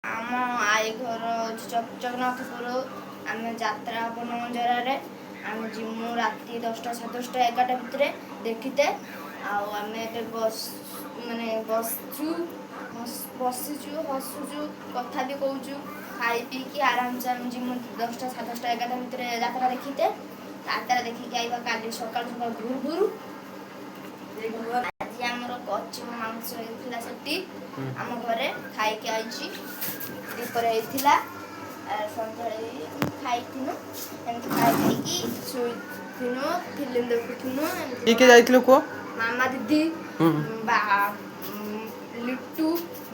आम आई घर जगन्नाथपुर आम जात्रा हम नंजरारे आम जिमु राति 10टा 10:30 11टा भितर देखते आम बस माने बसचु बसीचु हसुचु कथा भी कहूचु खाई पी कि आराम से आम जिमु 10टा 10:30 11टा भितर जात्रा देखते जात्रा देखिक आइबा काली सकाल सकाल घुरु घुरु आज आमर कच्ची मांस होइथिला सेठी आम घरे खाई के आइची दीपर होइथिला संध्याळे खाइथिनु एमति खाई की सुइथिनु फिल्म देखुथिनु के जाइथिलो को मामा दीदी बा लिट्टू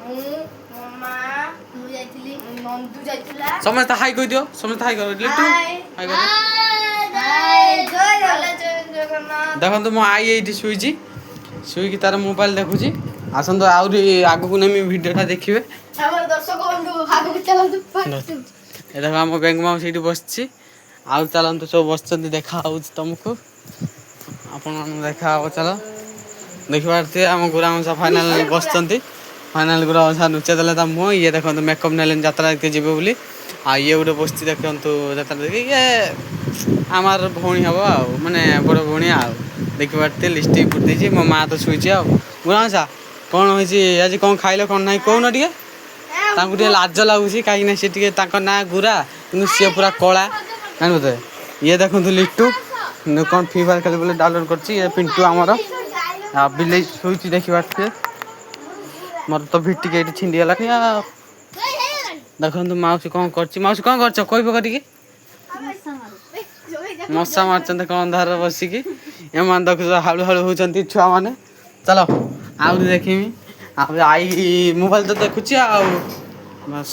मु मम्मा मु जाइथिली नंदू जाइथिला समस्त हाई कहि दियो समस्त हाई कर लिट्टू हाई कर हाय जय जगन्नाथ देखो तो मो आई एठी सुइची सुई की तार मोबाइल देखुची आसन तो आउरी आगु को नेमी वीडियोटा देखिबे हमर दर्शक बंधु आगु चलंतु फाटू ए देखो हम बैंक माउ सीटी बसची आउ चलंतु सब बसचंती देखा आउछ तुमको आपन देखा आउ चलो देखबारते हम गुरामसा फाइनल बसचंती फाइनल गुरामसा नुचे देले त मो ये देखो तो मेकअप नेलेन यात्रा के जिबे बोली आ ये उडे बसची देखंतु यात्रा देखि ये हमार भौणी हबो आ माने बड़ भौणी आ देखबारते लिस्टिक पुट देछि मो मा तो सुइछि आ गुरामसा कोन होइछि आज कोन खाइलो कोन नाही कोन टिके तांकु टिके लाज लागुछि काई ना से टिके तांको ना गुरा किनु से पूरा कोला जान बते ये देखंतु लिट्टू न कोन फ्री फायर खेले बोले डाउनलोड करछि ये पिंटू हमर आ बिले सुइछि देखबारते मोर तो भिटी के छिंडी गेला नि आ देखंतु माउसी कोन करछि माउसी कोन करछ कोइ पका टिके मस्सा मारचंत कोन धार बसी की एमान देखु हालु हालु होचंती छुआ माने चलो आउ देखिमी आ आई मोबाइल तो देखुछि आ बस।